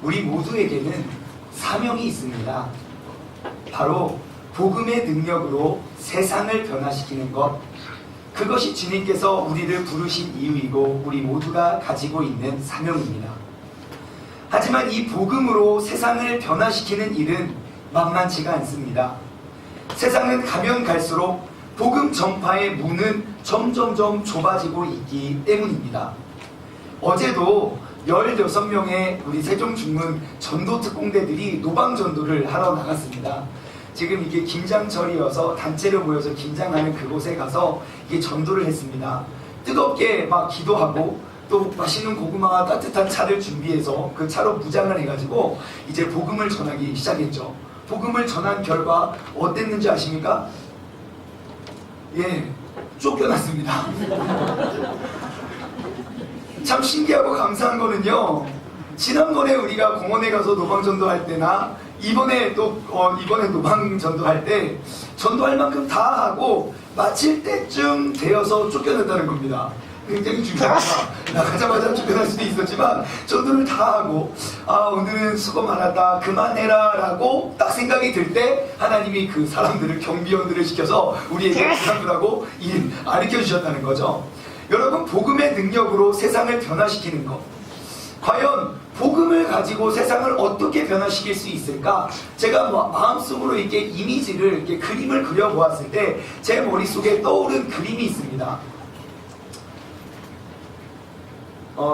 우리 모두에게는 사명이 있습니다. 바로 복음의 능력으로 세상을 변화시키는 것, 그것이 주님께서 우리를 부르신 이유이고 우리 모두가 가지고 있는 사명입니다. 하지만 이 복음으로 세상을 변화시키는 일은 만만치가 않습니다. 세상은 가면 갈수록 복음 전파의 문은 점점점 좁아지고 있기 때문입니다. 어제도 16명의 우리 세종중문 전도특공대들이 노방전도를 하러 나갔습니다. 지금 이게 김장철이어서 단체로 모여서 김장하는 그곳에 가서 이게 전도를 했습니다. 뜨겁게 막 기도하고 또 맛있는 고구마와 따뜻한 차를 준비해서 그 차로 무장을 해가지고 이제 복음을 전하기 시작했죠. 복음을 전한 결과 어땠는지 아십니까? 예, 쫓겨났습니다. 참 신기하고 감사한 거는요, 지난번에 우리가 공원에 가서 노방전도 할 때나 이번에 노방전도 할 때 전도할 만큼 다 하고 마칠 때쯤 되어서 쫓겨났다는 겁니다. 굉장히 중요합니다. 나가자마자 쫓겨날 수도 있었지만 전도를 다 하고 오늘은 수고 많았다 그만해라 라고 딱 생각이 들 때 하나님이 그 사람들을 경비원들을 시켜서 우리에게 그 사람들하고 일 가르쳐 주셨다는 거죠. 여러분, 복음의 능력으로 세상을 변화시키는 것, 과연 복음을 가지고 세상을 어떻게 변화시킬 수 있을까? 제가 마음속으로 이렇게 이미지를, 이렇게 그림을 그려보았을 때 제 머릿속에 떠오른 그림이 있습니다.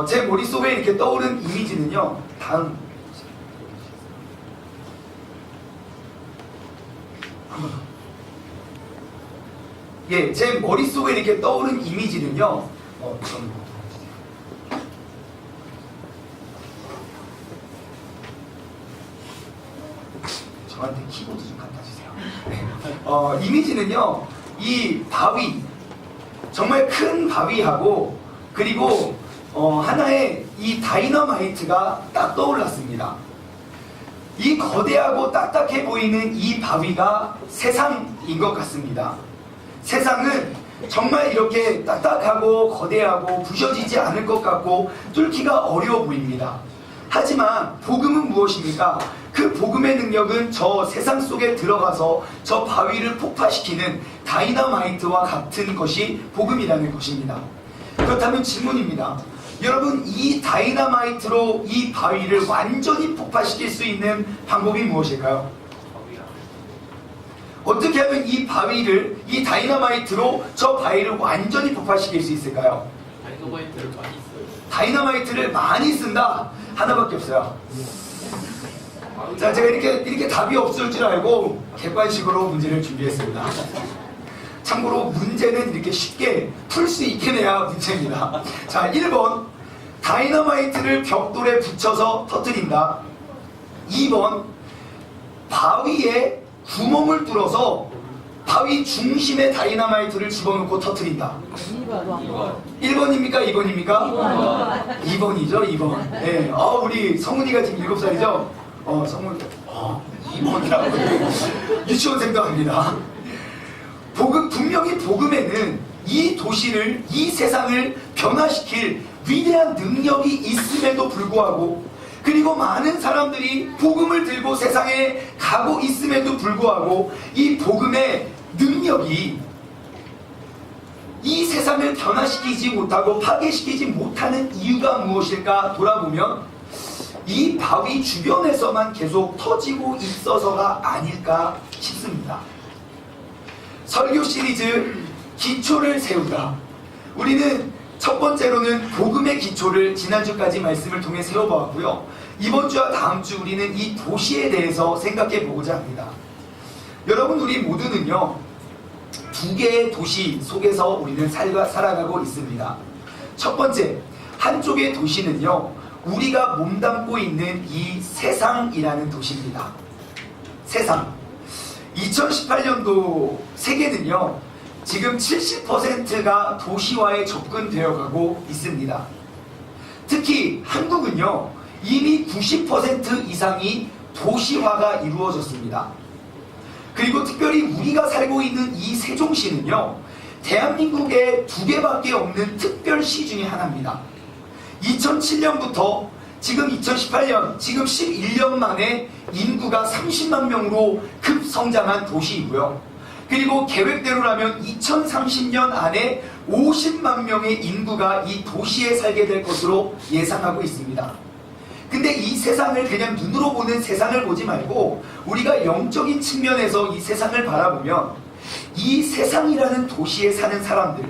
제 머릿속에 이렇게 떠오른 이미지는요, 다음 예, 제 머릿속에 이렇게 떠오른 이미지는요, 저한테 키보드 좀 갖다 주세요. 네. 이미지는요, 이 바위, 정말 큰 바위하고 그리고 하나의 이 다이너마이트가 딱 떠올랐습니다. 이 거대하고 딱딱해 보이는 이 바위가 세상인 것 같습니다. 세상은 정말 이렇게 딱딱하고 거대하고 부셔지지 않을 것 같고 뚫기가 어려워 보입니다. 하지만 복음은 무엇입니까? 그 복음의 능력은 저 세상 속에 들어가서 저 바위를 폭파시키는 다이너마이트와 같은 것이 복음이라는 것입니다. 그렇다면 질문입니다. 여러분, 이 다이너마이트로 이 바위를 완전히 폭파시킬 수 있는 방법이 무엇일까요? 어떻게 하면 이 바위를, 이 다이너마이트로 저 바위를 완전히 폭파시킬 수 있을까요? 다이너마이트를 많이 써요. 다이너마이트를 많이 쓴다? 하나밖에 없어요. 자, 제가 이렇게 답이 없을 줄 알고 객관식으로 문제를 준비했습니다. 참고로 문제는 이렇게 쉽게 풀 수 있게 내야 문제입니다. 자, 1번, 다이너마이트를 벽돌에 붙여서 터뜨린다. 2번, 바위에 구멍을 뚫어서 바위 중심에 다이너마이트를 집어넣고 터뜨린다. 1번입니까? 2번입니까? 2번이죠, 2번. 네. 우리 성훈이가 지금 7살이죠? 성훈이, 2번이라고. 유치원생도 합니다. 분명히 복음에는 이 도시를, 이 세상을 변화시킬 위대한 능력이 있음에도 불구하고, 그리고 많은 사람들이 복음을 들고 세상에 가고 있음에도 불구하고 이 복음의 능력이 이 세상을 변화시키지 못하고 파괴시키지 못하는 이유가 무엇일까 돌아보면 이 바위 주변에서만 계속 터지고 있어서가 아닐까 싶습니다. 설교 시리즈 기초를 세우다. 우리는 첫 번째로는 복음의 기초를 지난주까지 말씀을 통해 세워보았고요. 이번 주와 다음 주 우리는 이 도시에 대해서 생각해 보고자 합니다. 여러분, 우리 모두는요, 두 개의 도시 속에서 우리는 살아가고 있습니다. 첫 번째, 한쪽의 도시는요, 우리가 몸담고 있는 이 세상이라는 도시입니다. 세상. 2018년도 세계는요, 지금 70%가 도시화에 접근되어 가고 있습니다. 특히 한국은요, 이미 90% 이상이 도시화가 이루어졌습니다. 그리고 특별히 우리가 살고 있는 이 세종시는요, 대한민국에 2개밖에 없는 특별시 중에 하나입니다. 2007년부터 지금 2018년, 지금 11년 만에 인구가 30만 명으로 급성장한 도시이고요. 그리고 계획대로라면 2030년 안에 50만 명의 인구가 이 도시에 살게 될 것으로 예상하고 있습니다. 근데 이 세상을 그냥 눈으로 보는 세상을 보지 말고 우리가 영적인 측면에서 이 세상을 바라보면 이 세상이라는 도시에 사는 사람들,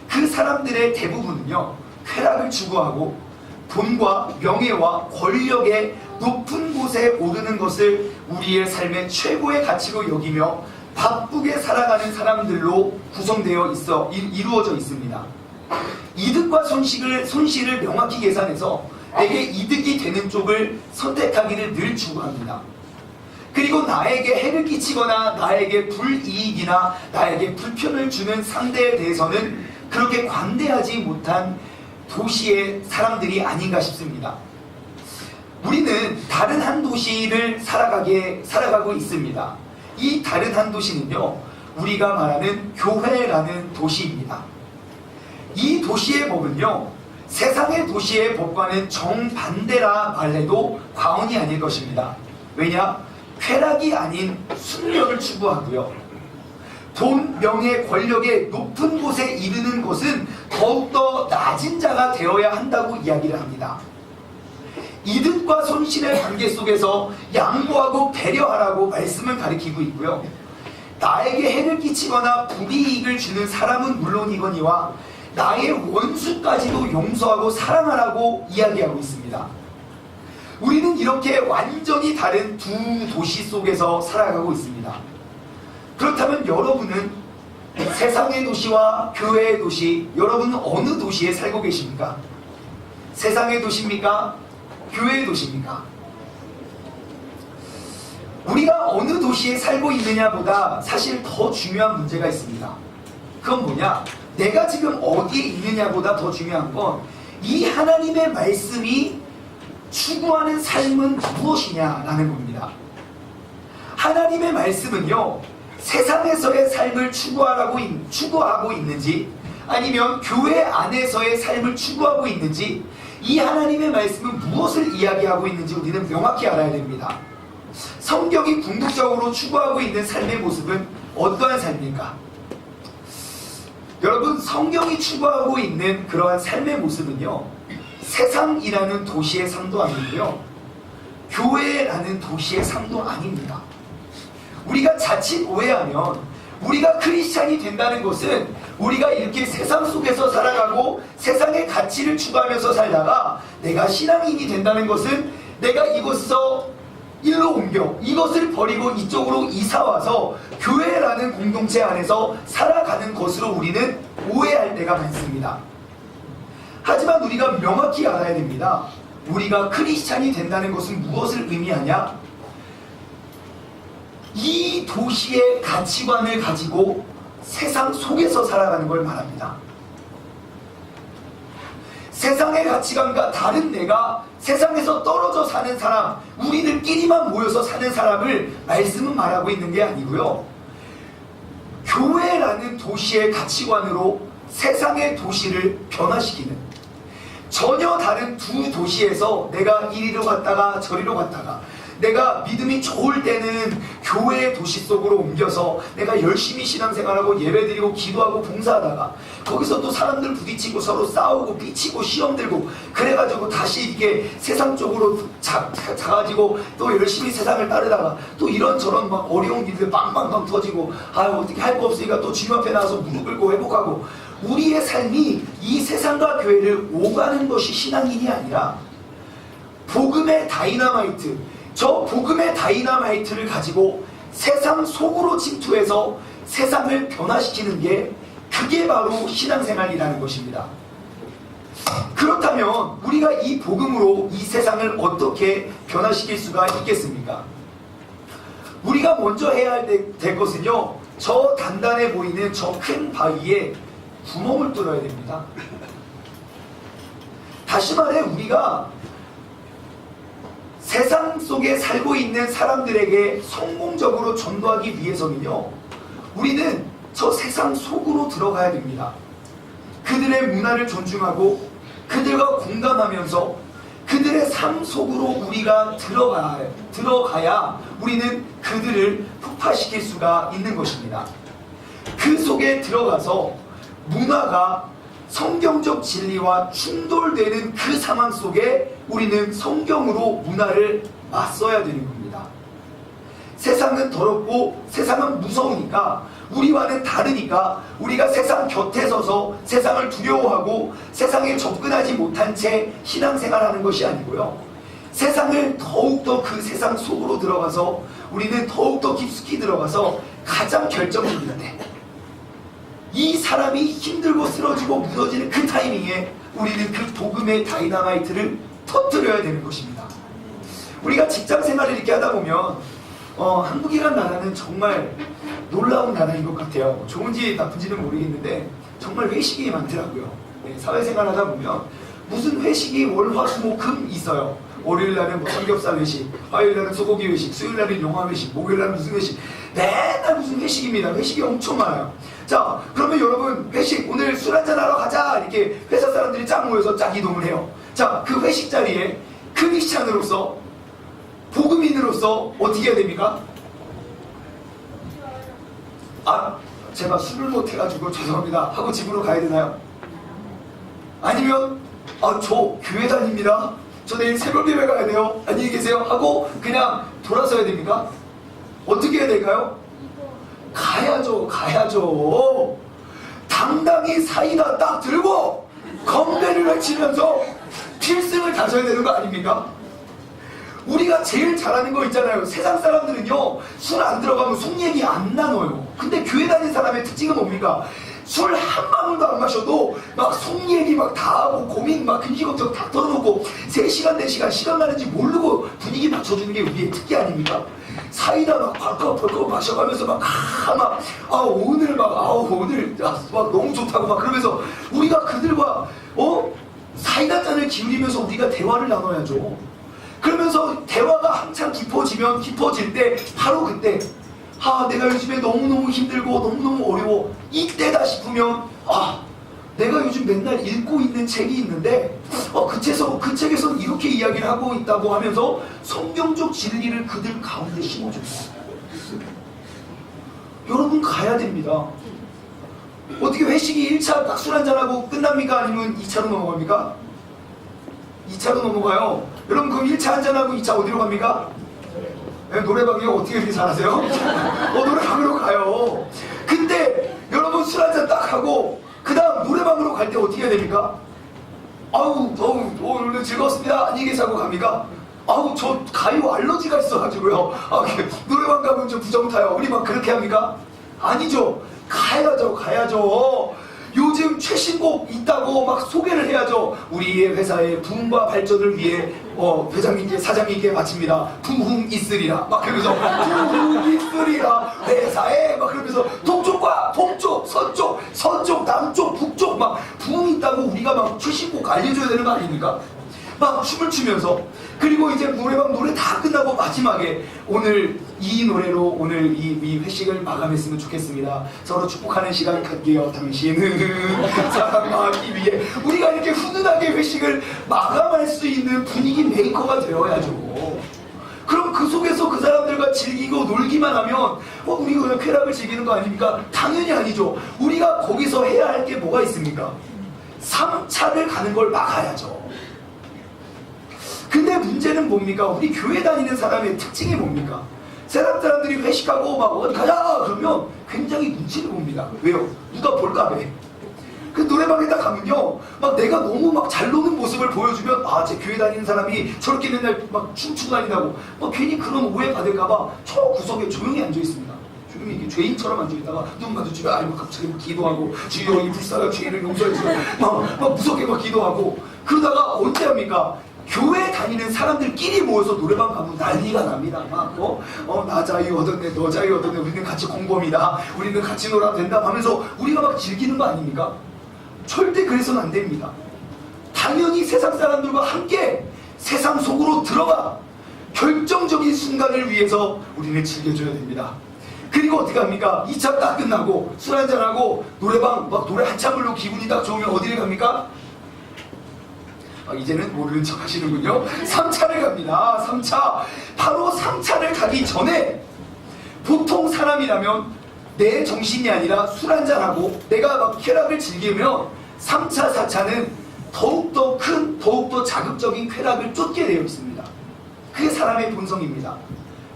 그 사람들의 대부분은요, 쾌락을 추구하고 돈과 명예와 권력의 높은 곳에 오르는 것을 우리의 삶의 최고의 가치로 여기며 바쁘게 살아가는 사람들로 구성되어 이루어져 있습니다. 이득과 손실을 명확히 계산해서 내게 이득이 되는 쪽을 선택하기를 늘 추구합니다. 그리고 나에게 해를 끼치거나 나에게 불이익이나 나에게 불편을 주는 상대에 대해서는 그렇게 관대하지 못한 도시의 사람들이 아닌가 싶습니다. 우리는 다른 한 도시를 살아가고 있습니다. 이 다른 한 도시는요, 우리가 말하는 교회라는 도시입니다. 이 도시의 법은요, 세상의 도시의 법과는 정반대라 말해도 과언이 아닐 것입니다. 왜냐? 쾌락이 아닌 순결을 추구하고요. 돈, 명예, 권력의 높은 곳에 이르는 것은 더욱더 낮은 자가 되어야 한다고 이야기를 합니다. 이득과 손실의 관계 속에서 양보하고 배려하라고 말씀을 가리키고 있고요. 나에게 해를 끼치거나 불이익을 주는 사람은 물론이거니와 나의 원수까지도 용서하고 사랑하라고 이야기하고 있습니다. 우리는 이렇게 완전히 다른 두 도시 속에서 살아가고 있습니다. 그렇다면 여러분은 세상의 도시와 교회의 도시, 여러분은 어느 도시에 살고 계십니까? 세상의 도시입니까? 교회의 도시입니까? 우리가 어느 도시에 살고 있느냐보다 사실 더 중요한 문제가 있습니다. 그건 뭐냐? 내가 지금 어디에 있느냐보다 더 중요한 건 이 하나님의 말씀이 추구하는 삶은 무엇이냐라는 겁니다. 하나님의 말씀은요, 세상에서의 삶을 추구하고 있는지 아니면 교회 안에서의 삶을 추구하고 있는지, 이 하나님의 말씀은 무엇을 이야기하고 있는지 우리는 명확히 알아야 됩니다. 성경이 궁극적으로 추구하고 있는 삶의 모습은 어떠한 삶입니까? 여러분, 성경이 추구하고 있는 그러한 삶의 모습은요, 세상이라는 도시의 삶도 아니고요, 교회라는 도시의 삶도 아닙니다. 우리가 자칫 오해하면 우리가 크리스찬이 된다는 것은 우리가 이렇게 세상 속에서 살아가고 세상의 가치를 추구하면서 살다가 내가 신앙인이 된다는 것은 내가 이곳에서 일로 옮겨 이것을 버리고 이쪽으로 이사와서 교회라는 공동체 안에서 살아가는 것으로 우리는 오해할 때가 많습니다. 하지만 우리가 명확히 알아야 됩니다. 우리가 크리스찬이 된다는 것은 무엇을 의미하냐? 이 도시의 가치관을 가지고 세상 속에서 살아가는 걸 말합니다. 세상의 가치관과 다른 내가 세상에서 떨어져 사는 사람, 우리들끼리만 모여서 사는 사람을 말씀은 말하고 있는 게 아니고요, 교회라는 도시의 가치관으로 세상의 도시를 변화시키는, 전혀 다른 두 도시에서 내가 이리로 갔다가 저리로 갔다가, 내가 믿음이 좋을 때는 교회의 도시 속으로 옮겨서 내가 열심히 신앙생활하고 예배드리고 기도하고 봉사하다가 거기서 또 사람들 부딪히고 서로 싸우고 삐치고 시험 들고 그래가지고 다시 이게 세상 쪽으로 자가지고 또 열심히 세상을 따르다가 또 이런저런 막 어려운 일들 빵빵빵 터지고 어떻게 할 거 없으니까 또 주님 앞에 나와서 무릎 꿇고 회복하고, 우리의 삶이 이 세상과 교회를 오가는 것이 신앙인이 아니라 복음의 다이너마이트, 저 복음의 다이너마이트를 가지고 세상 속으로 침투해서 세상을 변화시키는 게, 그게 바로 신앙생활이라는 것입니다. 그렇다면 우리가 이 복음으로 이 세상을 어떻게 변화시킬 수가 있겠습니까? 우리가 먼저 해야 될 것은요, 저 단단해 보이는 저 큰 바위에 구멍을 뚫어야 됩니다. 다시 말해, 우리가 세상 속에 살고 있는 사람들에게 성공적으로 전도하기 위해서는요, 우리는 저 세상 속으로 들어가야 됩니다. 그들의 문화를 존중하고 그들과 공감하면서 그들의 삶 속으로 우리가 들어가야 우리는 그들을 폭파시킬 수가 있는 것입니다. 그 속에 들어가서 문화가 성경적 진리와 충돌되는 그 상황 속에 우리는 성경으로 문화를 맞서야 되는 겁니다. 세상은 더럽고 세상은 무서우니까, 우리와는 다르니까 우리가 세상 곁에 서서 세상을 두려워하고 세상에 접근하지 못한 채 신앙생활하는 것이 아니고요, 세상을 더욱더 그 세상 속으로 들어가서 우리는 더욱더 깊숙이 들어가서 가장 결정적일 때, 이 사람이 힘들고 쓰러지고 무너지는 그 타이밍에 우리는 그 복음의 다이나마이트를 터뜨려야 되는 것입니다. 우리가 직장생활을 이렇게 하다 보면 한국이란 나라는 정말 놀라운 나라인 것 같아요. 좋은지 나쁜지는 모르겠는데 정말 회식이 많더라고요. 네, 사회생활 하다 보면 무슨 회식이 월화수목금 있어요. 월요일날은 뭐 삼겹살 회식, 화요일날은 소고기 회식, 수요일날은 영화 회식, 목요일날은 무슨 회식, 맨날 무슨 회식입니다. 회식이 엄청 많아요. 자, 그러면 여러분 회식 오늘 술 한잔 하러 가자, 이렇게 회사 사람들이 쫙 모여서 쫙 이동을 해요. 자, 그 회식 자리에 크리스찬으로서, 복음인으로서 어떻게 해야 됩니까? 아, 제가 술을 못해가지고 죄송합니다 하고 집으로 가야 되나요? 아니면 저 교회 다닙니다, 저 내일 새벽 예배 가야 돼요, 안녕히 계세요 하고 그냥 돌아서야 됩니까? 어떻게 해야 될까요? 가야죠. 당당히 사이다 딱 들고 건배를 외치면서 필승을 다져야 되는 거 아닙니까? 우리가 제일 잘하는 거 있잖아요. 세상 사람들은요, 술 안 들어가면 속 얘기 안 나눠요. 근데 교회 다니는 사람의 특징은 뭡니까? 술 한 방울도 안 마셔도 막 속 얘기 막 다 하고 고민 막 근시걱정 다 털어놓고 3시간 4시간 시간 가는지 모르고 분위기 맞춰주는 게 우리의 특기 아닙니까? 사이다 막 벌컥벌컥 마셔가면서 오늘 막 너무 좋다고 막 그러면서 우리가 그들과 사이다 잔을 기울이면서 우리가 대화를 나눠야죠. 그러면서 대화가 한참 깊어질 때 바로 그때 내가 요즘에 너무너무 힘들고 너무너무 어려워, 이때다 싶으면 내가 요즘 맨날 읽고 있는 책이 있는데 그 책에서 이렇게 이야기를 하고 있다고 하면서 성경적 진리를 그들 가운데 심어줍니다. 여러분 가야 됩니다. 어떻게 회식이 1차 딱 술 한잔하고 끝납니까? 아니면 2차로 넘어갑니까? 2차로 넘어가요. 여러분 그럼 1차 한잔하고 2차 어디로 갑니까? 네, 노래방이요? 어떻게 이렇게 잘하세요? 노래방으로 가요. 근데 여러분 술 한잔 딱 하고 그 다음 노래방으로 갈 때 어떻게 해야 됩니까? 오늘 즐거웠습니다, 안녕히 계세요 하고 갑니까? 저 가요 알러지가 있어가지고요, 노래방 가면 좀 부정 타요, 우리 막 그렇게 합니까? 아니죠. 가야죠. 요즘 최신곡 있다고 막 소개를 해야죠. 우리의 회사의 부흥과 발전을 위해 회장님께 사장님께 바칩니다. 부흥 있으리라 막 그러면서 부흥 있으리라 회사에 막 그러면서 동쪽과 동쪽, 서쪽, 남쪽, 북쪽 막 부흥 있다고 우리가 막 최신곡 알려줘야 되는 거 아닙니까? 막 춤을 추면서. 그리고 이제 노래방 노래 다 끝나고 마지막에 오늘 이 노래로 오늘 이 회식을 마감했으면 좋겠습니다. 서로 축복하는 시간 갖게요. 당신은 사랑하기 위해. 우리가 이렇게 훈훈하게 회식을 마감할 수 있는 분위기 메이커가 되어야죠. 그럼 그 속에서 그 사람들과 즐기고 놀기만 하면 우리가 그냥 쾌락을 즐기는 거 아닙니까? 당연히 아니죠. 우리가 거기서 해야 할 게 뭐가 있습니까? 3차를 가는 걸 막아야죠. 근데 문제는 뭡니까? 우리 교회 다니는 사람의 특징이 뭡니까? 세상 사람들이 회식하고 막 어디 가자 그러면 굉장히 눈치를 봅니다. 왜요? 누가 볼까 봐. 그 노래방에 딱 가면요, 막 내가 너무 막 잘 노는 모습을 보여주면 제 교회 다니는 사람이 저렇게 맨날 막 춤추고 다닌다고 괜히 그런 오해 받을까봐 저 구석에 조용히 앉아 있습니다. 조용히 이렇게 죄인처럼 앉아 있다가 눈 마주치면 갑자기 막 기도하고 주여 이 불쌍한 죄인을 용서해 주세요 막 무섭게 막 기도하고. 그러다가 언제 합니까? 교회 다니는 사람들끼리 모여서 노래방 가면 난리가 납니다. 나 자유 얻었네, 너 자유 얻었네, 우리는 같이 공범이다, 우리는 같이 놀아도 된다 하면서 우리가 막 즐기는 거 아닙니까? 절대 그래서는 안 됩니다. 당연히 세상 사람들과 함께 세상 속으로 들어가 결정적인 순간을 위해서 우리는 즐겨줘야 됩니다. 그리고 어떻게 합니까? 2차 딱 끝나고 술 한잔하고 노래방 막 노래 한참 부르고 기분이 딱 좋으면 어디를 갑니까? 이제는 모르는 척 하시는군요. 3차를 갑니다. 3차. 바로 3차를 가기 전에 보통 사람이라면 내 정신이 아니라 술 한잔하고 내가 막 쾌락을 즐기면 3차, 4차는 더욱더 큰, 더욱더 자극적인 쾌락을 쫓게 되어 있습니다. 그게 사람의 본성입니다.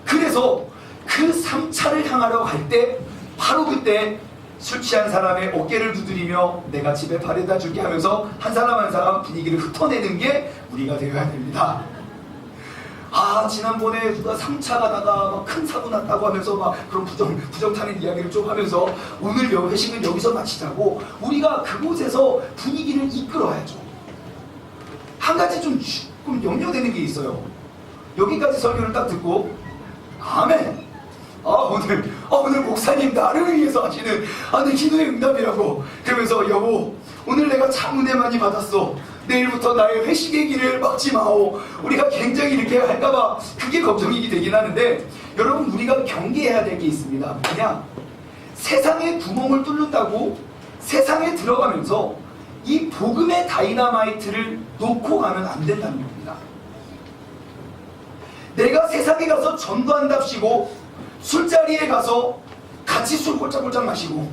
그래서 그 3차를 향하러 갈 때 바로 그때 술 취한 사람의 어깨를 두드리며 내가 집에 바래다 줄게 하면서 한 사람 한 사람 분위기를 흩어내는 게 우리가 되어야 됩니다. 지난번에 누가 3차 가다가 막 큰 사고 났다고 하면서 막 그런 부정타는 이야기를 좀 하면서 오늘 회식은 여기서 마치자고 우리가 그곳에서 분위기를 이끌어야죠. 한 가지 좀 염려되는 게 있어요. 여기까지 설교를 딱 듣고 아멘. 오늘 목사님 나를 위해서 하시는 내 기도의 응답이라고 그러면서 여보 오늘 내가 참 은혜 많이 받았어. 내일부터 나의 회식의 길을 막지 마오. 우리가 굉장히 이렇게 할까봐 그게 걱정이 되긴 하는데 여러분 우리가 경계해야 될 게 있습니다. 그냥 세상에 구멍을 뚫는다고 세상에 들어가면서 이 복음의 다이너마이트를 놓고 가면 안 된다는 겁니다. 내가 세상에 가서 전도한답시고 술자리에 가서 같이 술 꼴짝꼴짝 마시고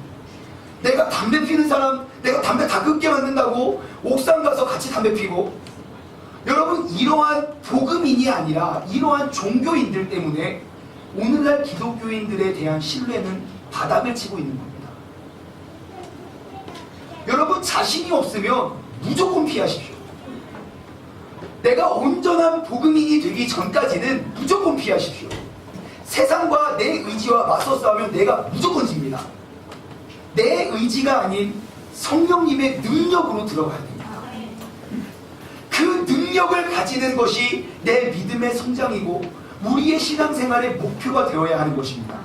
내가 담배 피는 사람 내가 담배 다 끊게 만든다고 옥상 가서 같이 담배 피고 여러분 이러한 복음인이 아니라 이러한 종교인들 때문에 오늘날 기독교인들에 대한 신뢰는 바닥을 치고 있는 겁니다. 여러분 자신이 없으면 무조건 피하십시오. 내가 온전한 복음인이 되기 전까지는 무조건 피하십시오. 세상과 내 의지와 맞서 싸우면 내가 무조건 집니다. 내 의지가 아닌 성령님의 능력으로 들어가야 됩니다. 그 능력을 가지는 것이 내 믿음의 성장이고 우리의 신앙생활의 목표가 되어야 하는 것입니다.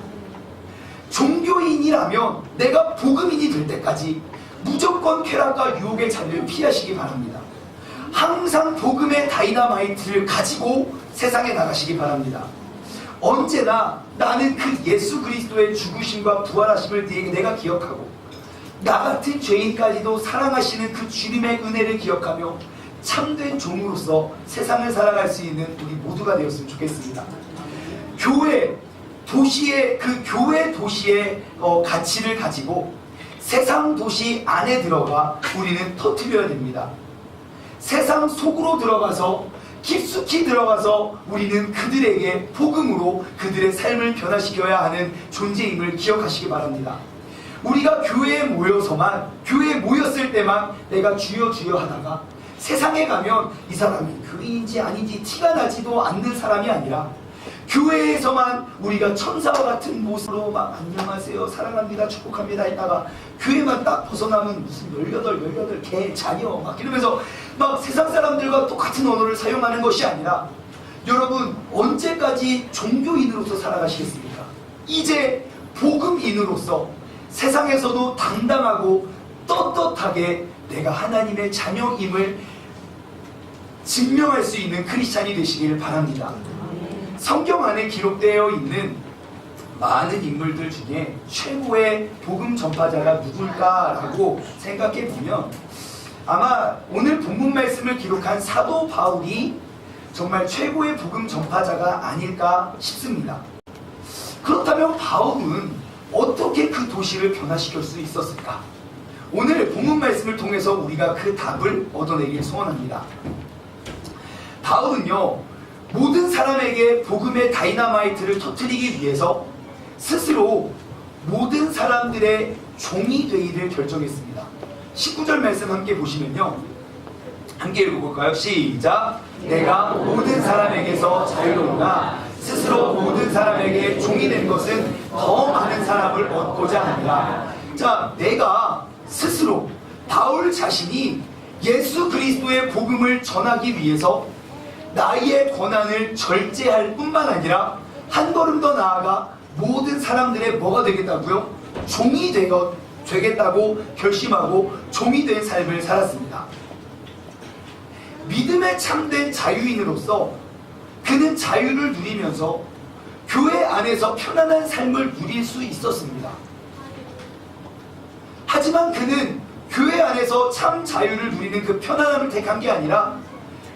종교인이라면 내가 복음인이 될 때까지 무조건 쾌락과 유혹의 자리를 피하시기 바랍니다. 항상 복음의 다이너마이트를 가지고 세상에 나가시기 바랍니다. 언제나 나는 그 예수 그리스도의 죽으심과 부활하심을 내가 기억하고 나 같은 죄인까지도 사랑하시는 그 주님의 은혜를 기억하며 참된 종으로서 세상을 살아갈 수 있는 우리 모두가 되었으면 좋겠습니다. 교회 도시의 가치를 가지고 세상 도시 안에 들어가 우리는 터뜨려야 됩니다. 세상 속으로 들어가서 깊숙이 들어가서 우리는 그들에게 복음으로 그들의 삶을 변화시켜야 하는 존재임을 기억하시기 바랍니다. 우리가 교회에 모였을 때만 내가 주여 주여 하다가 세상에 가면 이 사람이 교인인지 아닌지 티가 나지도 않는 사람이 아니라 교회에서만 우리가 천사와 같은 모습으로 막 안녕하세요 사랑합니다 축복합니다 했다가 교회만 딱 벗어나면 무슨 18 개 자녀 막 이러면서 막 세상 사람들과 똑같은 언어를 사용하는 것이 아니라 여러분 언제까지 종교인으로서 살아가시겠습니까? 이제 복음인으로서 세상에서도 당당하고 떳떳하게 내가 하나님의 자녀임을 증명할 수 있는 크리스찬이 되시기를 바랍니다. 성경 안에 기록되어 있는 많은 인물들 중에 최고의 복음 전파자가 누굴까라고 생각해 보면 아마 오늘 본문 말씀을 기록한 사도 바울이 정말 최고의 복음 전파자가 아닐까 싶습니다. 그렇다면 바울은 어떻게 그 도시를 변화시킬 수 있었을까? 오늘 본문 말씀을 통해서 우리가 그 답을 얻어내길 소원합니다. 바울은요 모든 사람에게 복음의 다이너마이트를 터뜨리기 위해서 스스로 모든 사람들의 종이 되기를 결정했습니다. 19절 말씀 함께 보시면요 함께 읽어볼까요? 시작! 내가 모든 사람에게서 자유로우나 스스로 모든 사람에게 종이 된 것은 더 많은 사람을 얻고자 합니다. 자, 내가 스스로 바울 자신이 예수 그리스도의 복음을 전하기 위해서 나의 권한을 절제할 뿐만 아니라 한 걸음 더 나아가 모든 사람들의 뭐가 되겠다고요? 종이 되겠다고 결심하고 종이 된 삶을 살았습니다. 믿음에 참된 자유인으로서 그는 자유를 누리면서 교회 안에서 편안한 삶을 누릴 수 있었습니다. 하지만 그는 교회 안에서 참 자유를 누리는 그 편안함을 택한 게 아니라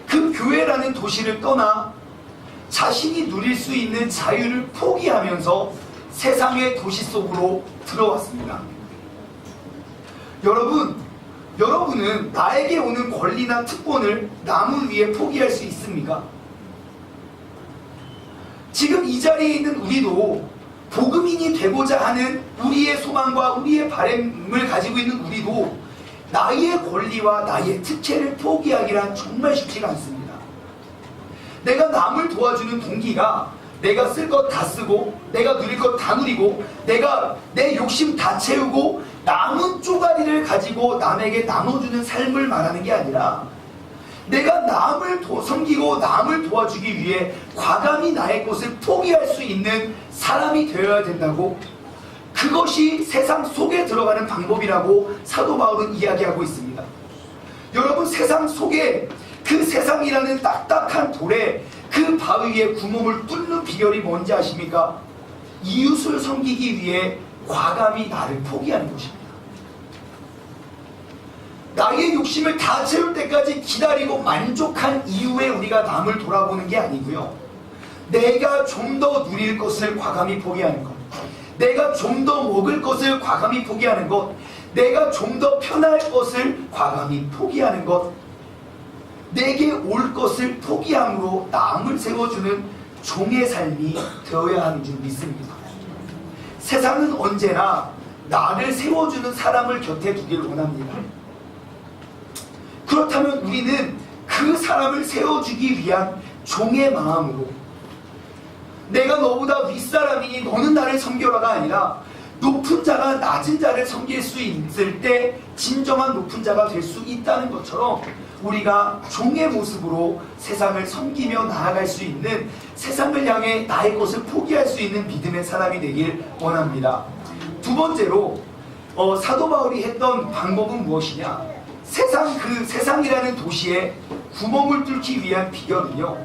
그 교회라는 도시를 떠나 자신이 누릴 수 있는 자유를 포기하면서 세상의 도시 속으로 들어왔습니다. 여러분은 나에게 오는 권리나 특권을 남을 위해 포기할 수 있습니까? 지금 이 자리에 있는 우리도 복음인이 되고자 하는 우리의 소망과 우리의 바람을 가지고 있는 우리도 나의 권리와 나의 특혜를 포기하기란 정말 쉽지가 않습니다. 내가 남을 도와주는 동기가 내가 쓸 것 다 쓰고 내가 누릴 것 다 누리고 내가 내 욕심 다 채우고 남은 쪼가리를 가지고 남에게 나눠주는 삶을 말하는 게 아니라 내가 남을 섬기고 남을 도와주기 위해 과감히 나의 것을 포기할 수 있는 사람이 되어야 된다고, 그것이 세상 속에 들어가는 방법이라고 사도 바울은 이야기하고 있습니다. 여러분, 세상 속에 그 세상이라는 딱딱한 돌에 그 바위에 구멍을 뚫는 비결이 뭔지 아십니까? 이웃을 섬기기 위해 과감히 나를 포기하는 것입니다. 나의 욕심을 다 채울 때까지 기다리고 만족한 이후에 우리가 남을 돌아보는 게 아니고요. 내가 좀 더 누릴 것을 과감히 포기하는 것, 내가 좀 더 먹을 것을 과감히 포기하는 것, 내가 좀 더 편할 것을 과감히 포기하는 것, 내게 올 것을 포기함으로 남을 세워주는 종의 삶이 되어야 하는 줄 믿습니다. 세상은 언제나 나를 세워주는 사람을 곁에 두길 원합니다. 그렇다면 우리는 그 사람을 세워주기 위한 종의 마음으로, 내가 너보다 윗사람이니 너는 나를 섬겨라가 아니라 높은 자가 낮은 자를 섬길 수 있을 때 진정한 높은 자가 될 수 있다는 것처럼 우리가 종의 모습으로 세상을 섬기며 나아갈 수 있는, 세상을 향해 나의 것을 포기할 수 있는 믿음의 사람이 되길 원합니다. 두 번째로 사도 바울이 했던 방법은 무엇이냐? 세상이라는 도시에 구멍을 뚫기 위한 비결은요,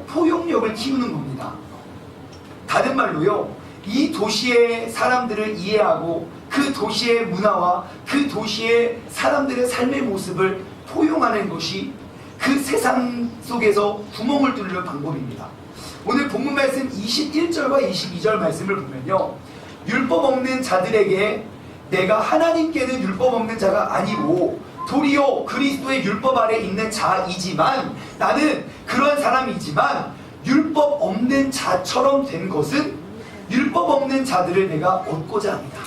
포용력을 키우는 겁니다. 다른 말로요, 이 도시의 사람들을 이해하고 그 도시의 문화와 그 도시의 사람들의 삶의 모습을 포용하는 것이 그 세상 속에서 구멍을 뚫는 방법입니다. 오늘 본문 말씀 21절과 22절 말씀을 보면요, 율법 없는 자들에게 내가 하나님께는 율법 없는 자가 아니고 도리어 그리스도의 율법 아래 있는 자이지만, 나는 그런 사람이지만 율법 없는 자처럼 된 것은 율법 없는 자들을 내가 얻고자 합니다.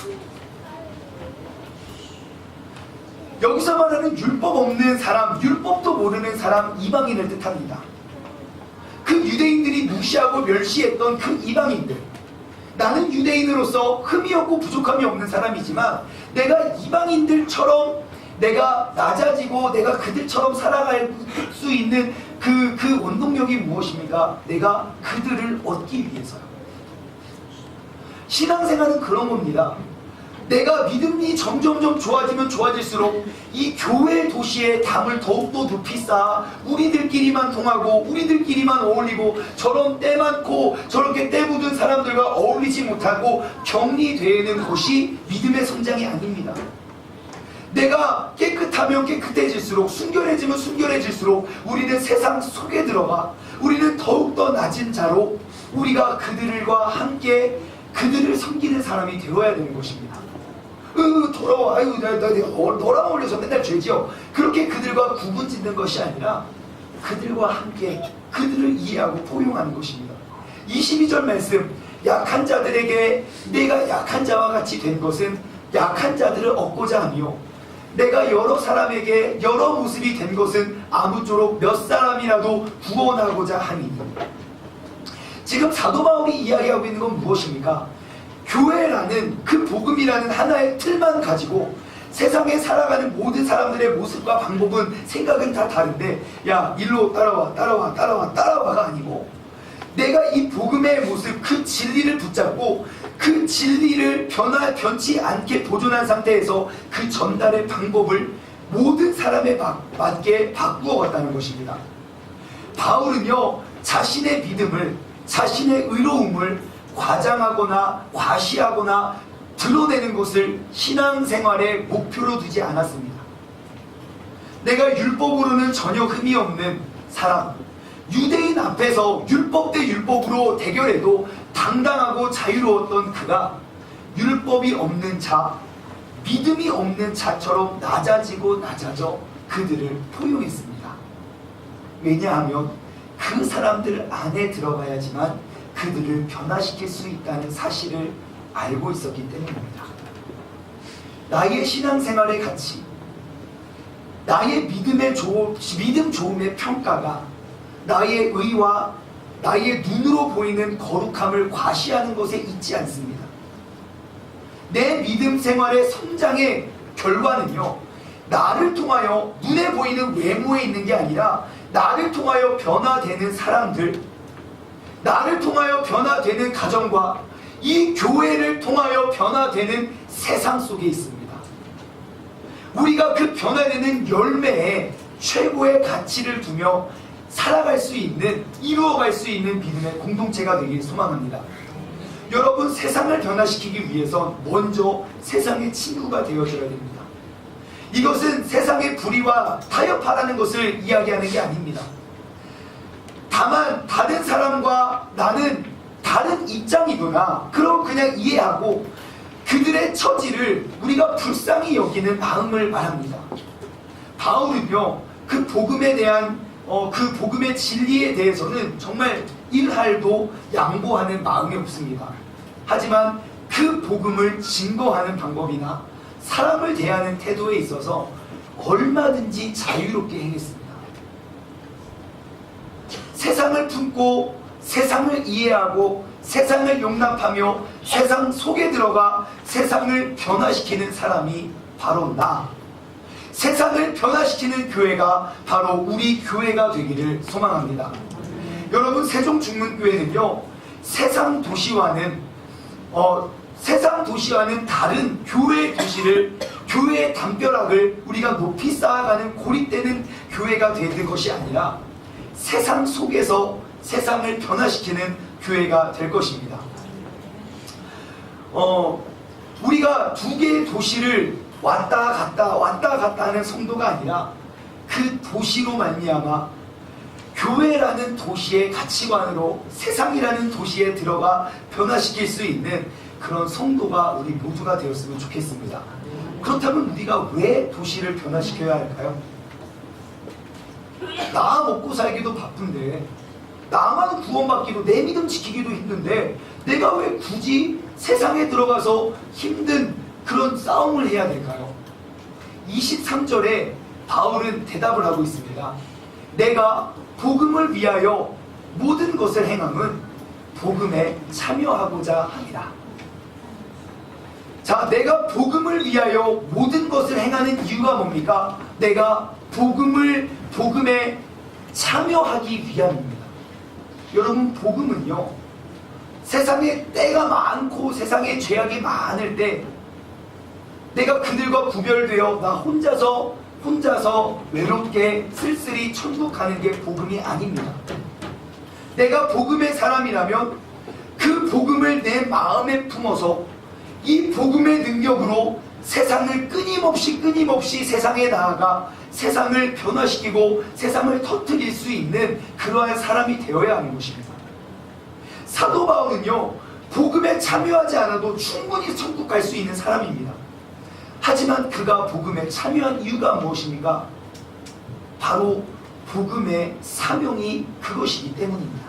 여기서 말하는 율법 없는 사람, 율법도 모르는 사람, 이방인을 뜻합니다. 그 유대인들이 무시하고 멸시했던 그 이방인들, 나는 유대인으로서 흠이 없고 부족함이 없는 사람이지만 내가 이방인들처럼 내가 낮아지고 내가 그들처럼 살아갈 수 있는 그 원동력이 무엇입니까? 내가 그들을 얻기 위해서요. 신앙생활은 그런 겁니다. 내가 믿음이 점점점 좋아지면 좋아질수록 이 교회 도시의 담을 더욱더 높이 쌓아 우리들끼리만 통하고 우리들끼리만 어울리고 저런 때 많고 저렇게 때 묻은 사람들과 어울리지 못하고 격리되는 것이 믿음의 성장이 아닙니다. 내가 깨끗하면 깨끗해질수록, 순결해지면 순결해질수록 우리는 세상 속에 들어가 우리는 더욱더 낮은 자로 우리가 그들과 함께 그들을 섬기는 사람이 되어야 되는 것입니다. 더러워, 아유, 너랑 어울려서 맨날 죄지어. 그렇게 그들과 구분 짓는 것이 아니라 그들과 함께 그들을 이해하고 포용하는 것입니다. 22절 말씀, 약한 자들에게 내가 약한 자와 같이 된 것은 약한 자들을 얻고자 하며 내가 여러 사람에게 여러 모습이 된 것은 아무쪼록 몇 사람이라도 구원하고자 하니. 지금 사도 바울이 이야기하고 있는 건 무엇입니까? 교회라는 그 복음이라는 하나의 틀만 가지고 세상에 살아가는 모든 사람들의 모습과 방법은, 생각은 다 다른데 야 일로 따라와가 아니고, 내가 이 복음의 모습, 그 진리를 붙잡고 그 진리를 변치 않게 보존한 상태에서 그 전달의 방법을 모든 사람에 맞게 바꾸어 갔다는 것입니다. 바울은요, 자신의 믿음을, 자신의 의로움을 과장하거나 과시하거나 드러내는 것을 신앙생활의 목표로 두지 않았습니다. 내가 율법으로는 전혀 흠이 없는 사람, 유대인 앞에서 율법 대 율법으로 대결해도 당당하고 자유로웠던 그가 율법이 없는 자, 믿음이 없는 자처럼 낮아지고 낮아져 그들을 포용했습니다. 왜냐하면 그 사람들 안에 들어가야지만 그들을 변화시킬 수 있다는 사실을 알고 있었기 때문입니다. 나의 신앙생활의 가치, 나의 믿음 좋음의 평가가 나의 의와 나의 눈으로 보이는 거룩함을 과시하는 것에 있지 않습니다. 내 믿음 생활의 성장의 결과는요, 나를 통하여 눈에 보이는 외모에 있는 게 아니라 나를 통하여 변화되는 사람들, 나를 통하여 변화되는 가정과 이 교회를 통하여 변화되는 세상 속에 있습니다. 우리가 그 변화되는 열매에 최고의 가치를 두며 살아갈 수 있는, 이루어갈 수 있는 믿음의 공동체가 되길 소망합니다. 여러분, 세상을 변화시키기 위해선 먼저 세상의 친구가 되어줘야 됩니다. 이것은 세상의 불의와 타협하라는 것을 이야기하는 게 아닙니다. 다만 다른 사람과 나는 다른 입장이구나, 그럼 그냥 이해하고 그들의 처지를 우리가 불쌍히 여기는 마음을 말합니다. 바울은요, 그 복음에 대한 그 복음의 진리에 대해서는 정말 일할도 양보하는 마음이 없습니다. 하지만 그 복음을 증거하는 방법이나 사람을 대하는 태도에 있어서 얼마든지 자유롭게 행했습니다. 세상을 품고 세상을 이해하고 세상을 용납하며 세상 속에 들어가 세상을 변화시키는 사람이 바로 나, 세상을 변화시키는 교회가 바로 우리 교회가 되기를 소망합니다. 여러분, 세종중문교회는요, 세상 도시와는 다른 교회의 도시를, 교회의 담벼락을 우리가 높이 쌓아가는 고립되는 교회가 되는 것이 아니라 세상 속에서 세상을 변화시키는 교회가 될 것입니다. 우리가 두 개의 도시를 왔다 갔다 하는 성도가 아니라 그 도시로 말미암아 교회라는 도시의 가치관으로 세상이라는 도시에 들어가 변화시킬 수 있는 그런 성도가 우리 모두가 되었으면 좋겠습니다. 그렇다면 우리가 왜 도시를 변화시켜야 할까요? 나 먹고 살기도 바쁜데, 나만 구원받기도, 내 믿음 지키기도 힘든데 내가 왜 굳이 세상에 들어가서 힘든 그런 싸움을 해야 될까요? 23절에 바울은 대답을 하고 있습니다. 내가 복음을 위하여 모든 것을 행함은 복음에 참여하고자 합니다. 자, 내가 복음을 위하여 모든 것을 행하는 이유가 뭡니까? 내가 복음에 참여하기 위함입니다. 여러분, 복음은요, 세상에 때가 많고 세상에 죄악이 많을 때 내가 그들과 구별되어 나 혼자서 외롭게 쓸쓸히 천국 가는 게 복음이 아닙니다. 내가 복음의 사람이라면 그 복음을 내 마음에 품어서 이 복음의 능력으로 세상을 끊임없이 세상에 나아가 세상을 변화시키고 세상을 터뜨릴 수 있는 그러한 사람이 되어야 하는 것입니다. 사도 바울은요, 복음에 참여하지 않아도 충분히 천국 갈 수 있는 사람입니다. 하지만 그가 복음에 참여한 이유가 무엇입니까? 바로 복음의 사명이 그것이기 때문입니다.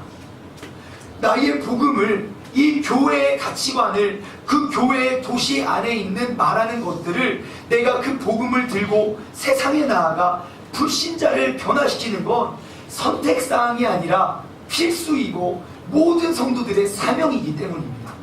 나의 복음을, 이 교회의 가치관을, 그 교회의 도시 안에 있는 말하는 것들을 내가 그 복음을 들고 세상에 나아가 불신자를 변화시키는 건 선택사항이 아니라 필수이고 모든 성도들의 사명이기 때문입니다.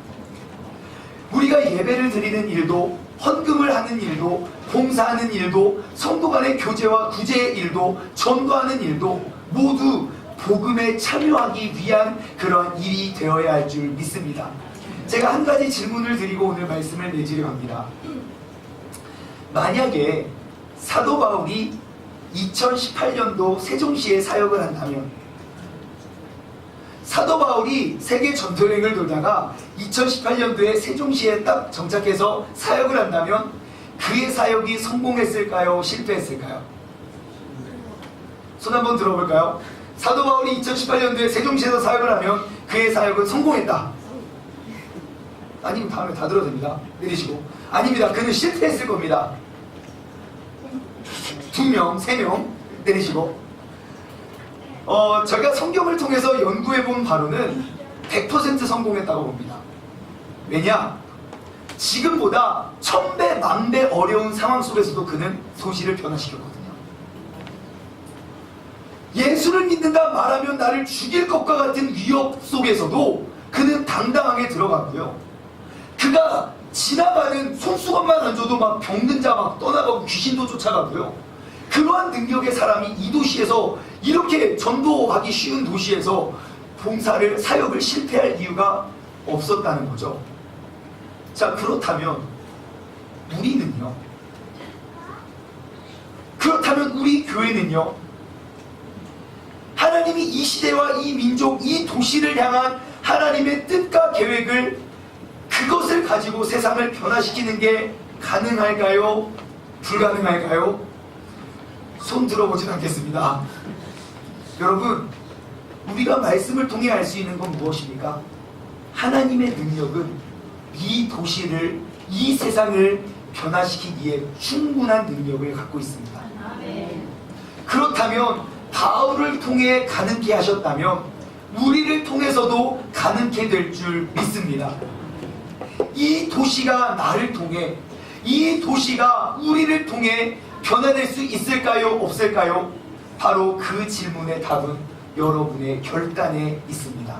우리가 예배를 드리는 일도, 헌금을 하는 일도, 봉사하는 일도, 성도 간의 교제와 구제의 일도, 전도하는 일도 모두 복음에 참여하기 위한 그런 일이 되어야 할 줄 믿습니다. 제가 한 가지 질문을 드리고 오늘 말씀을 내지려 합니다. 만약에 사도 바울이 2018년도 세종시에 사역을 한다면, 사도 바울이 세계 전도여행을 돌다가 2018년도에 세종시에 딱 정착해서 사역을 한다면 그의 사역이 성공했을까요? 실패했을까요? 손 한번 들어볼까요? 사도 바울이 2018년도에 세종시에서 사역을 하면 그의 사역은 성공했다. 아니면 다음에 다 들어도 됩니다. 내리시고. 아닙니다. 그는 실패했을 겁니다. 2명, 3명 내리시고. 제가 성경을 통해서 연구해본 바로는 100% 성공했다고 봅니다. 왜냐? 지금보다 1000배, 10,000배 어려운 상황 속에서도 그는 도시를 변화시켰거든요. 예수를 믿는다 말하면 나를 죽일 것과 같은 위협 속에서도 그는 당당하게 들어갔고요. 그가 지나가는 손수건만 얹어도 막 병든 자 막 떠나가고 귀신도 쫓아가고요. 그러한 능력의 사람이 이 도시에서 이렇게 전도하기 쉬운 도시에서 봉사를, 사역을 실패할 이유가 없었다는 거죠. 자, 그렇다면 우리는요? 그렇다면 우리 교회는요? 하나님이 이 시대와 이 민족, 이 도시를 향한 하나님의 뜻과 계획을, 그것을 가지고 세상을 변화시키는 게 가능할까요? 불가능할까요? 손 들어보진 않겠습니다. 여러분, 우리가 말씀을 통해 알 수 있는 건 무엇입니까? 하나님의 능력은 이 도시를, 이 세상을 변화시키기에 충분한 능력을 갖고 있습니다. 그렇다면 바울을 통해 가능케 하셨다면 우리를 통해서도 가능케 될 줄 믿습니다. 이 도시가 나를 통해, 이 도시가 우리를 통해 변화될 수 있을까요? 없을까요? 바로 그 질문의 답은 여러분의 결단에 있습니다.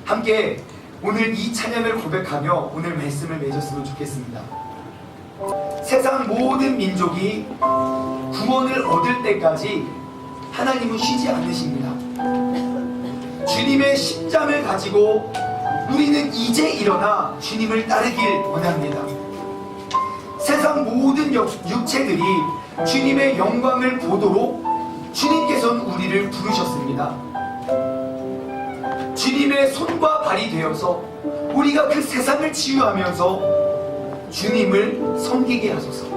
함께 오늘 이 찬양을 고백하며 오늘 말씀을 맺었으면 좋겠습니다. 세상 모든 민족이 구원을 얻을 때까지 하나님은 쉬지 않으십니다. 주님의 십자를 가지고 우리는 이제 일어나 주님을 따르길 원합니다. 세상 모든 육체들이 주님의 영광을 보도록 주님께서는 우리를 부르셨습니다. 주님의 손과 발이 되어서 우리가 그 세상을 치유하면서 주님을 섬기게 하소서.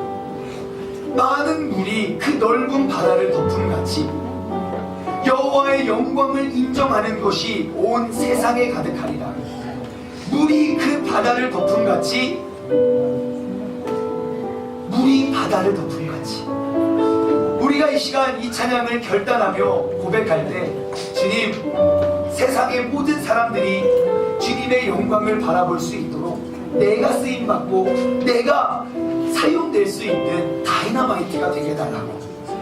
많은 물이 그 넓은 바다를 덮음같이 여호와의 영광을 인정하는 것이 온 세상에 가득하리라. 물이 그 바다를 덮음같이, 물이 바다를 덮음같이 우리가 이 시간 이 찬양을 결단하며 고백할 때, 주님, 세상의 모든 사람들이 주님의 영광을 바라볼 수 있도록 내가 쓰임받고 내가 사용될 수 있는 다이너마이트가 되게 해달라고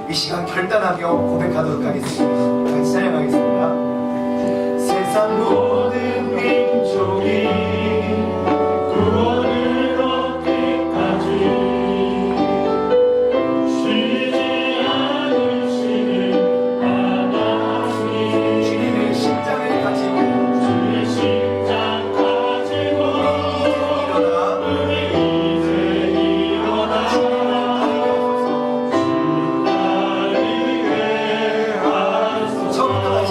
이 시간 결단하며 고백하도록 하겠습니다. 같이 찬양하겠습니다. 세상 모든 민족이 구원을 얻기까지 쉬지 않으시는 하나님, 주님의 심장을 가지고, 주님의 심장 가지고 우리 이제 일어나 주님을 따르게 하소서. 처음부터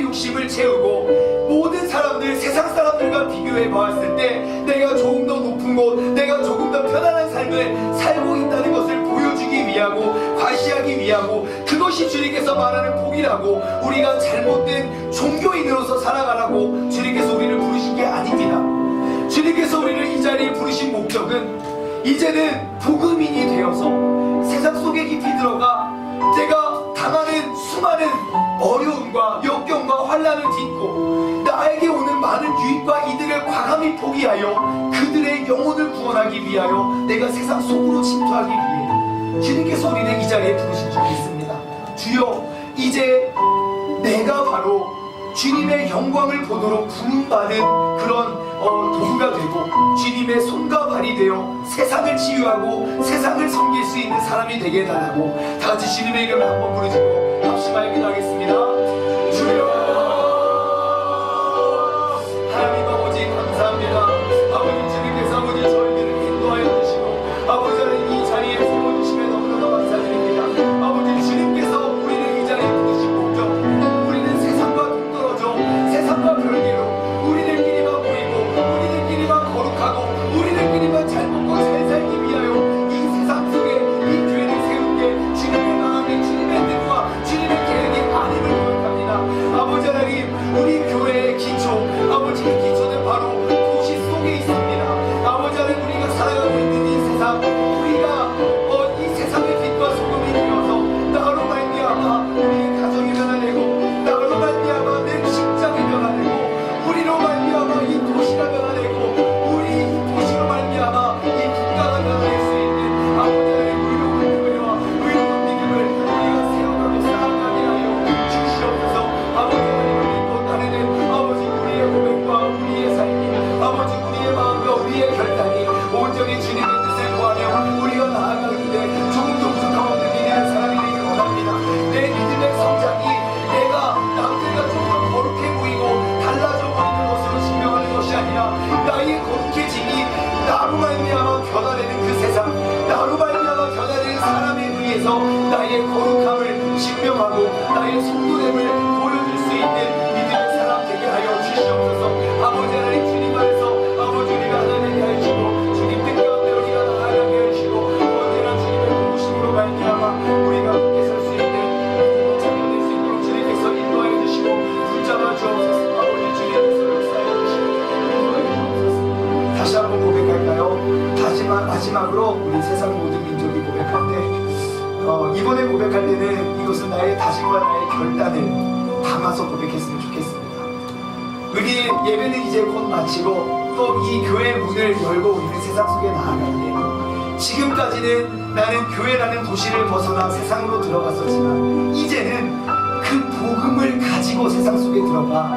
내 욕심을 채우고 모든 사람들, 세상 사람들과 비교해 보았을 때 내가 조금 더 높은 곳, 내가 조금 더 편안한 삶을 살고 있다는 것을 보여주기 위하고 과시하기 위하고, 그것이 주님께서 말하는 복이라고, 우리가 잘못된 종교인으로서 살아가라고 주님께서 우리를 부르신 게 아닙니다. 주님께서 우리를 이 자리에 부르신 목적은 이제는 복음인이 되어서 세상 속에 깊이 들어가 내가 당하는 수많은 어려움과 역경과 환난을 딛고 나에게 오는 많은 유익과 이득을 과감히 포기하여 그들의 영혼을 구원하기 위하여 내가 세상 속으로 침투하기 위해 주님께서 우리를 이 자리에 부르신 줄 믿습니다. 주여, 이제 내가 바로 주님의 영광을 보도록 부름받은 그런 도구가 되고 주님의 손과 발이 되어 세상을 치유하고 세상을 섬길 수 있는 사람이 되게 해달라고 다같이 주님의 이름을 한번 부르시고 합심하여 기도하겠습니다. 주여, 하나님 아버지 감사합니다. 아버지, 주님께서 아버지 저희들을 인도하여 주시고 아버지 하나님 이 자리에 세워주심에 너무너무 감사드립니다. 아버지, 주님께서 우리를 이 자리에 부르신 목적, 우리는 세상과 동떨어져 세상과 별개로 우리들끼리만 보이고 우리들끼리만 거룩하고 우리들끼리만 잘 먹고 잘 살기 위하여 이 세상 속에 이 교회를 세운 게 주님의 마음이, 주님의 뜻과 주님의 계획이 아님을 고백합니다. 아버지 하나님, 우리 교회의 기초, 아버지, 이 기초는 바로 도시 속에 있습니다. 아버지 하나님, 우리가 살아가고 있는 이 세상, 우리가 이 세상의 빛과 소금이 되어서 나로 말미암아 우리의 가정이 변화되고 나로 말미암아 내 직장이 변화되고 우리로 말미암아 이 도시가 변화되고 우리 이 도시로 말미암아 이 국가가 변화될 수 있는 아버지 하나님 의로운 교회와 의로운 믿음을 우리가 세워가고 쌓아가게 하여 주시옵소서. 아버지 하나님을 믿고 따르는 아버지 우리의 고백과 우리의 삶이, 아버지 우리의 마음과 우리의 결단이 온전히 주님의 뜻을 구하며 우리가 나아가는데 조금 더 부족함 없는 믿음의 사람이 되길 원합니다. 내 믿음의 성장이 내가 남들과 좀 더 거룩해 보이고 달라져 보이는 것으로 증명하는 것이 아니라 나의 거룩해짐이 나로 말미암아 변화되는 그 세상, 나로 말미암아 변화되는 사람에 의해서 나의 거룩함을 증명하고 나의 성도됨을 보여줄 수 있는 믿음의 사람 되게 하여 주시옵소서. 아버지 하나님, 주님 안에서 아버지 우리가 하나님께 하시고 주님 뜻 가운데 우리가 나아가게 하시고 언제나 주님의 도우심으로 말미암아 우리가 함께 살 수 있는 믿음을 찾아낼 수 있도록 주님께서 인도하여 주시고 붙잡아 주옵소서. 아버지, 주님께서 역사해 주시고 인도하여 주옵소서. 다시 한번 고백할까요? 마지막으로 우리 세상 모든 민족이 고백할 때 이번에 고백할 때는 이것은 나의 다짐과 나의 결단을 담아서 고백했으면 좋겠습니다. 우리 예배는 이제 곧 마치고 또 이 교회 문을 열고 우리는 세상 속에 나아가는데, 지금까지는 나는 교회라는 도시를 벗어나 세상으로 들어갔었지만 이제는 그 복음을 가지고 세상 속에 들어가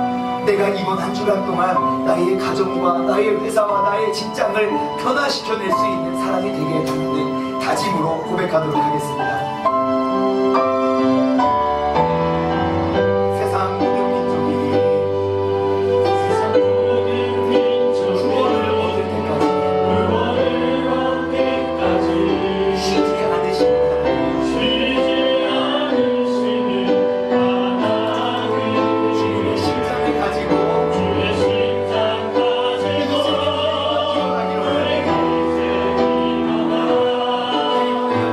내가 이번 한 주간 동안 나의 가정과 나의 회사와 나의 직장을 변화시켜낼 수 있는 사람이 되게 해달라는 다짐으로 고백하도록 하겠습니다. 세상 모든 민족이 구원을 얻을 때까지 쉬지 않으시는 하나님, 주님의 심장을 가지고 기원하기로 하나님,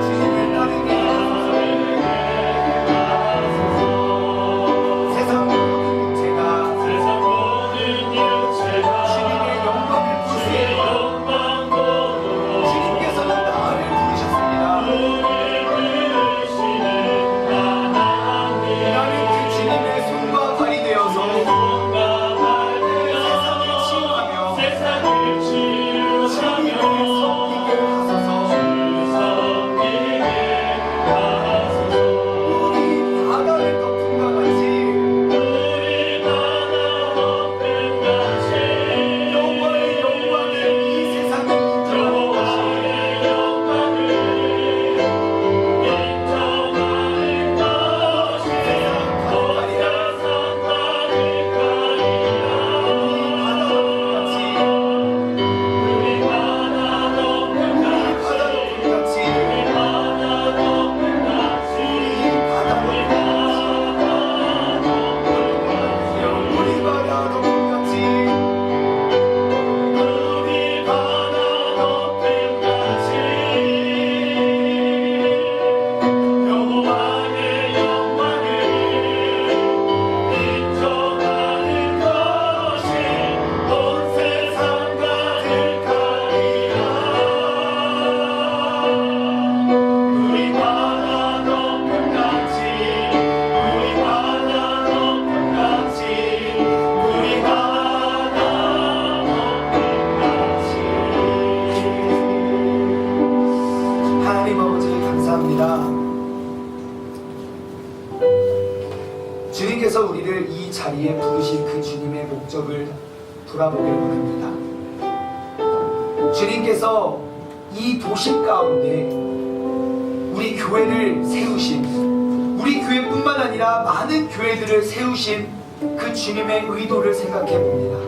주님을 따르게 주님의 목적을 돌아보길 원합니다. 주님께서 이 도심 가운데 우리 교회를 세우신, 우리 교회뿐만 아니라 많은 교회들을 세우신 그 주님의 의도를 생각해 봅니다.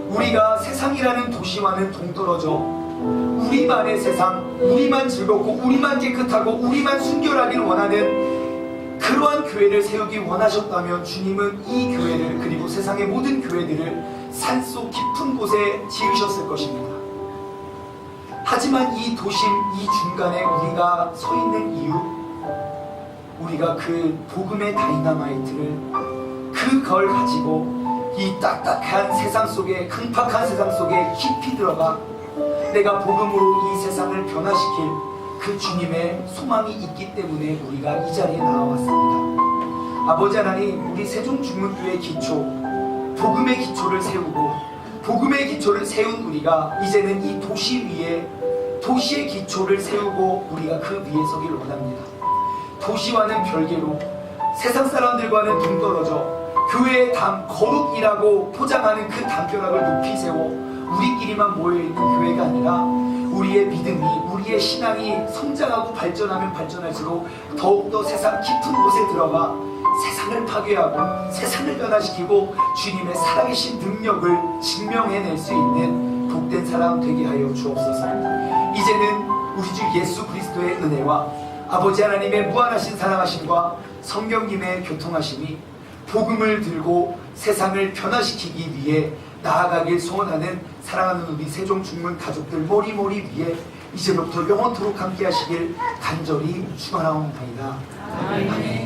우리가 세상이라는 도시와는 동떨어져 우리만의 세상, 우리만 즐겁고 우리만 깨끗하고 우리만 순결하길 원하는 그러한 교회를 세우기 원하셨다면 주님은 이 교회를, 그리고 세상의 모든 교회들을 산속 깊은 곳에 지으셨을 것입니다. 하지만 이 도심, 이 중간에 우리가 서 있는 이유, 우리가 그 복음의 다이너마이트를, 그걸 가지고 이 딱딱한 세상 속에, 강팍한 세상 속에 깊이 들어가 내가 복음으로 이 세상을 변화시킬 그 주님의 소망이 있기 때문에 우리가 이 자리에 나와왔습니다. 아버지 하나님, 우리 세종중문교회 기초, 복음의 기초를 세우고 복음의 기초를 세운 우리가 이제는 이 도시 위에 도시의 기초를 세우고 우리가 그 위에 서기를 원합니다. 도시와는 별개로 세상 사람들과는 동떨어져 교회의 담, 거룩이라고 포장하는 그 담벼락을 높이 세워 우리끼리만 모여있는 교회가 아니라 우리의 믿음이, 우리의 신앙이 성장하고 발전하면 발전할수록 더욱더 세상 깊은 곳에 들어가 세상을 파괴하고 세상을 변화시키고 주님의 살아계신 능력을 증명해낼 수 있는 복된 사람 되게 하여 주옵소서. 이제는 우리 주 예수 그리스도의 은혜와 아버지 하나님의 무한하신 사랑하심과 성령님의 교통하심이 복음을 들고 세상을 변화시키기 위해 나아가길 소원하는 사랑하는 우리 세종중문 가족들 모리모리 위에 이제부터 영원토록 함께 하시길 간절히 축원하옵나이다. 아멘.